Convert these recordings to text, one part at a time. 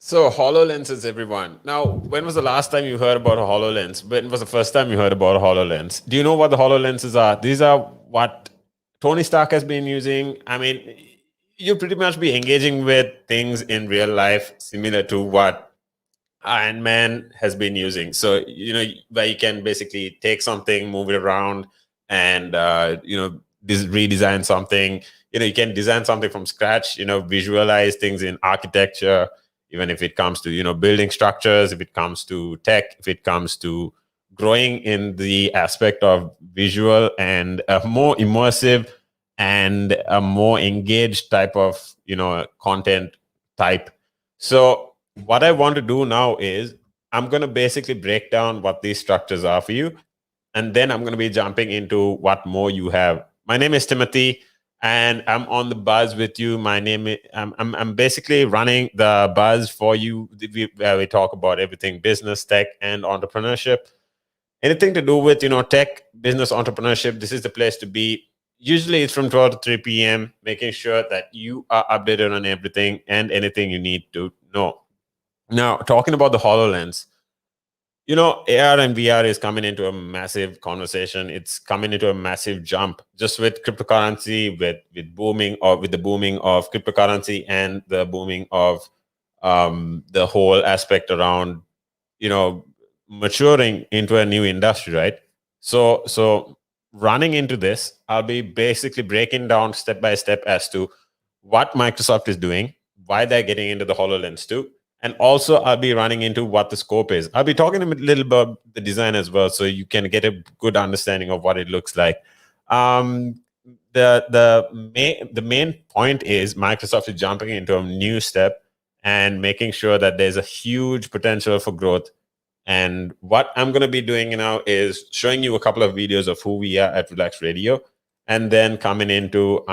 So HoloLenses, everyone. Now, when was the last time you heard about a HoloLens? When was the first time you heard about a HoloLens? Do you know what the HoloLenses are? These are what Tony Stark has been using. I mean, you pretty much be engaging with things in real life similar to what Iron Man has been using. So, where you can basically take something, move it around, and, redesign something. You can design something from scratch, visualize things in architecture, even if it comes to, building structures, if it comes to tech, if it comes to growing in the aspect of visual and a more immersive and a more engaged type of, content type. So what I want to do now is I'm going to basically break down what these structures are for you. And then I'm going to be jumping into what more you have. My name is Timothy, and I'm on the buzz with you. I'm basically running the buzz for you, where we talk about everything business, tech, and entrepreneurship. Anything to do with tech, business, entrepreneurship. This is the place to be. Usually it's from 12 to 3 p.m. Making sure that you are updated on everything and anything you need to know. Now, talking about the HoloLens, AR and VR is coming into a massive conversation. It's coming into a massive jump just with cryptocurrency, with the booming of cryptocurrency and the booming of the whole aspect around, maturing into a new industry, right? So running into this, I'll be basically breaking down step by step as to what Microsoft is doing, why they're getting into the HoloLens too. And also, I'll be running into what the scope is. I'll be talking a little about the design as well, so you can get a good understanding of what it looks like. The main point is Microsoft is jumping into a new step and making sure that there's a huge potential for growth. And what I'm going to be doing now is showing you a couple of videos of who we are at Relax Radio, and then coming into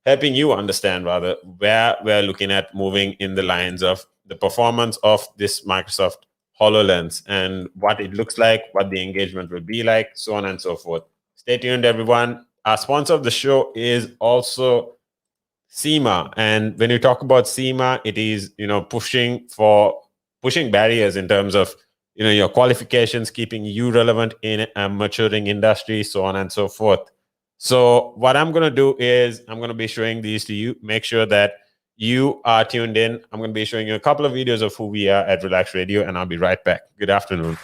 helping you understand rather where we're looking at moving in the lines of the performance of this Microsoft HoloLens and what it looks like, what the engagement will be like, so on and so forth. Stay tuned, everyone. Our sponsor of the show is also SEMA. And when you talk about SEMA, it is, pushing barriers in terms of, your qualifications, keeping you relevant in a maturing industry, so on and so forth. So what I'm going to do is I'm going to be showing these to you. Make sure that you are tuned in. I'm going to be showing you a couple of videos of who we are at Relax Radio, and I'll be right back. Good afternoon.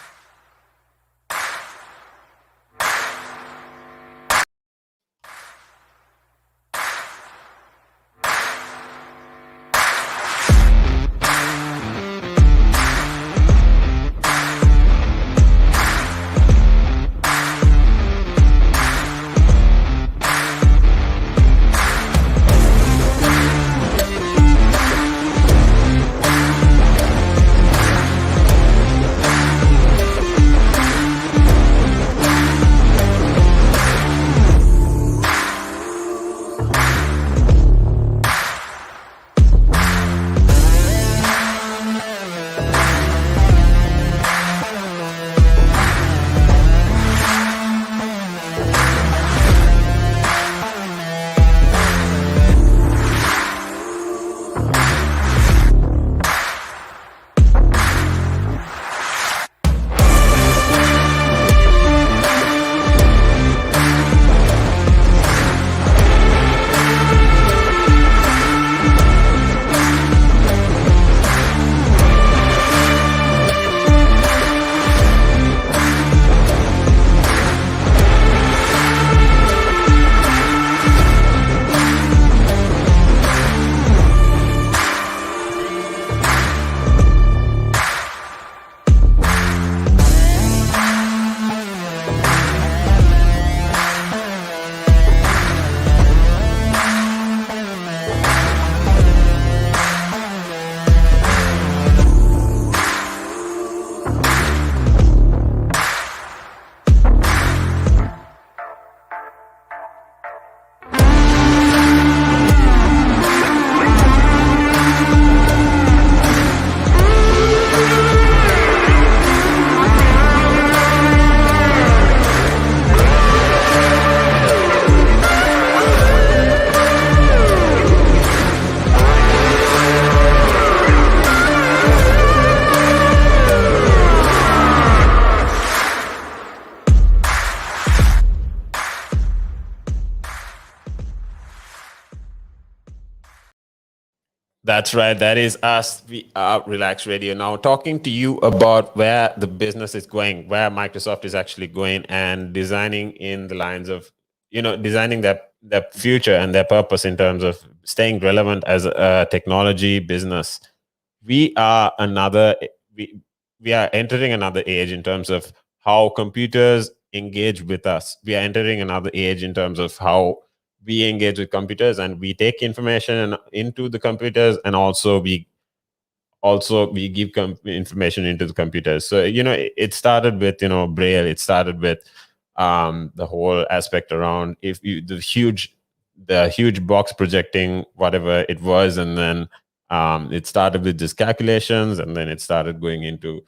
That's right. That is us. We are Relax Radio. Now, talking to you about where the business is going, where Microsoft is actually going, and designing in the lines of, designing their future and their purpose in terms of staying relevant as a technology business. We are another. We we are entering another age in terms of how computers engage with us. We are entering another age in terms of how we engage with computers, and we take information into the computers, and also we give information into the computers. So it started with braille. It started with the whole aspect around if you the huge box projecting whatever it was, and then it started with just calculations, and then it started going into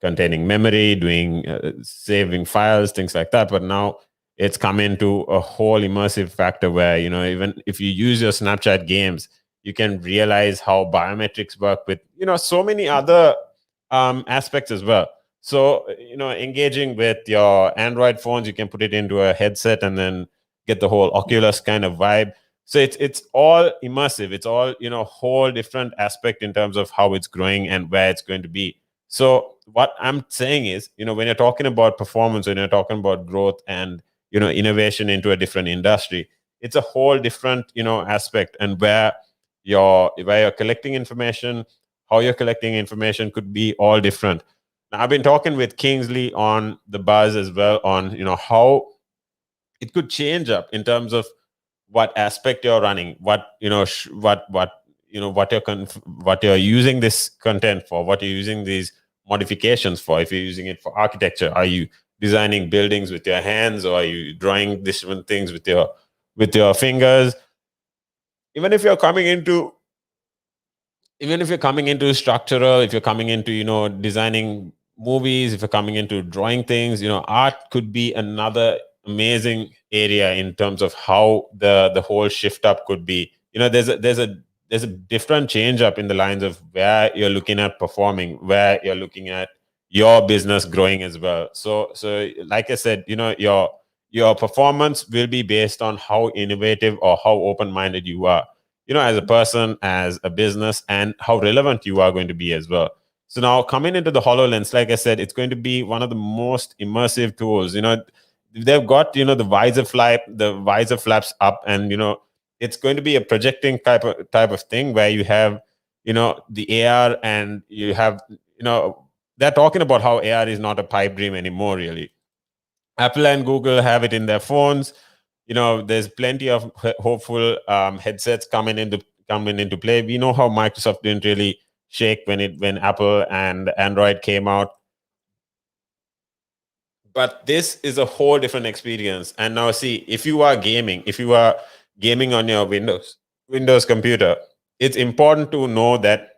containing memory, doing saving files, things like that. But now it's come into a whole immersive factor where even if you use your Snapchat games, you can realize how biometrics work with so many other aspects as well. So engaging with your Android phones, you can put it into a headset and then get the whole Oculus kind of vibe. So it's all immersive. It's all whole different aspect in terms of how it's growing and where it's going to be. So what I'm saying is, when you're talking about performance, when you're talking about growth and innovation into a different industry, it's a whole different aspect, and where you're collecting information, how you're collecting information could be all different. Now, I've been talking with Kingsley on the buzz as well on how it could change up in terms of what aspect you're running, what what you're using this content for, what you're using these modifications for. If you're using it for architecture, are you designing buildings with your hands, or are you drawing different things with your fingers? even if you're coming into Even if you're coming into structural, if you're coming into designing movies, if you're coming into drawing things, art could be another amazing area in terms of how the whole shift up could be. There's a different change up in the lines of where you're looking at performing, where you're looking at your business growing as well. So like I said, your performance will be based on how innovative or how open minded you are, as a person, as a business, and how relevant you are going to be as well. So now coming into the HoloLens, like I said, it's going to be one of the most immersive tools. They've got the visor flaps up, and it's going to be a projecting type of thing where you have the AR, and you have they're talking about how AR is not a pipe dream anymore, really. Apple and Google have it in their phones. There's plenty of hopeful headsets coming into play. We know how Microsoft didn't really shake when Apple and Android came out, but this is a whole different experience. And now, see, if you are gaming on your Windows computer, it's important to know that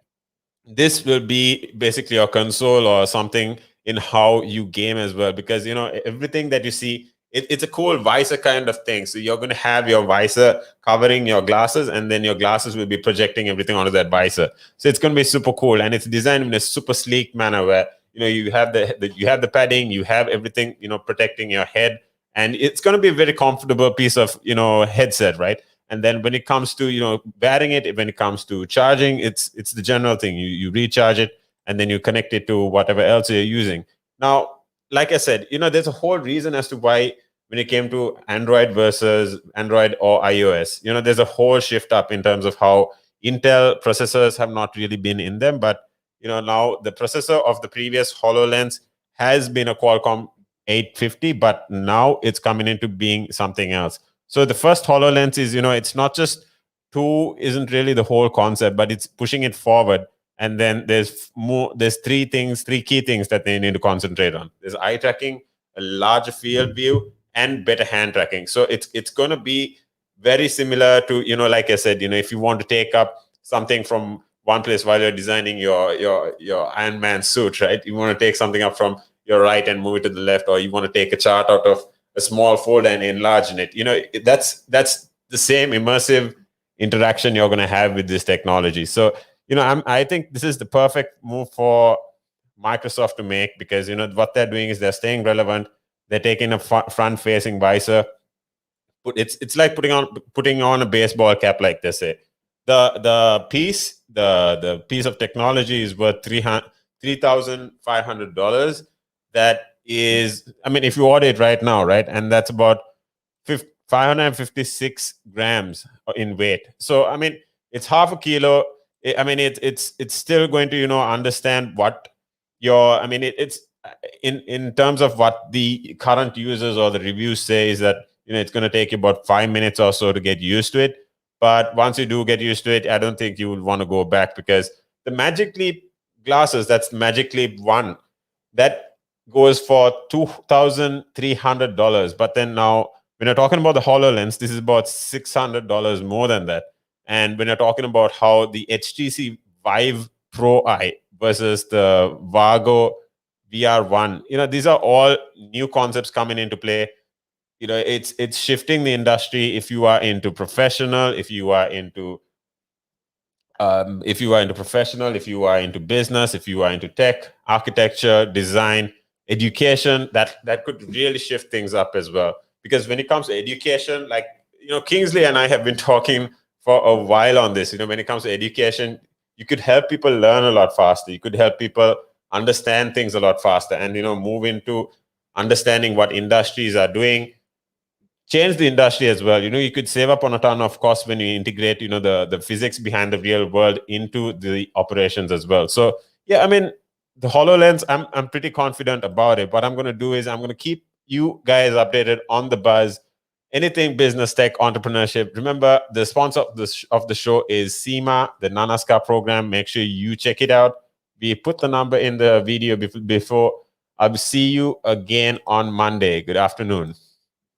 this will be basically a console or something in how you game as well, because everything that you see, it's a cool visor kind of thing. So you're going to have your visor covering your glasses, and then your glasses will be projecting everything onto that visor. So it's going to be super cool, and it's designed in a super sleek manner where you have the padding, you have everything protecting your head, and it's going to be a very comfortable piece of headset, right? And then when it comes to wearing it, when it comes to charging, it's the general thing. You recharge it, and then you connect it to whatever else you're using. Now, like I said, there's a whole reason as to why when it came to Android versus Android or iOS, there's a whole shift up in terms of how Intel processors have not really been in them. But now the processor of the previous HoloLens has been a Qualcomm 850, but now it's coming into being something else. So the first HoloLens is, it's not just two, isn't really the whole concept, but it's pushing it forward. And then there's three key things that they need to concentrate on. There's eye tracking, a larger field view, and better hand tracking. So it's going to be very similar to, like I said, if you want to take up something from one place while you're designing your Iron Man suit, right? You want to take something up from your right and move it to the left, or you want to take a chart out of a small folder and enlarge in it. That's the same immersive interaction you're going to have with this technology. So I think this is the perfect move for Microsoft to make, because what they're doing is they're staying relevant. They're taking a front facing visor. It's like putting on a baseball cap, like they say. the piece of technology is worth $3,500. That is, I mean, if you order it right now, right, and that's about 556 grams in weight. So I mean, it's half a kilo. I mean, it's still going to understand what your. I mean, it's in terms of what the current users or the reviews say is that it's going to take you about 5 minutes or so to get used to it. But once you do get used to it, I don't think you will want to go back, because the Magic Leap glasses, that's Magic Leap 1, that goes for $2,300. But then now, when you're talking about the HoloLens, this is about $600 more than that. And when you're talking about how the HTC Vive Pro Eye versus the Vargo VR1, these are all new concepts coming into play. It's shifting the industry. If you are into professional, if you are into professional, if you are into business, if you are into tech, architecture, design, education, that could really shift things up as well. Because when it comes to education, like Kingsley and I have been talking for a while on this. When it comes to education, you could help people learn a lot faster. You could help people understand things a lot faster, and move into understanding what industries are doing, change the industry as well. You could save up on a ton of costs when you integrate the physics behind the real world into the operations as well. So yeah, I mean, the HoloLens, I'm pretty confident about it. What I'm going to do is I'm going to keep you guys updated on the buzz, anything business, tech, entrepreneurship. Remember, the sponsor of the show is SEMA, the Nanaska program. Make sure you check it out. We put the number in the video before. I'll see you again on Monday. Good afternoon.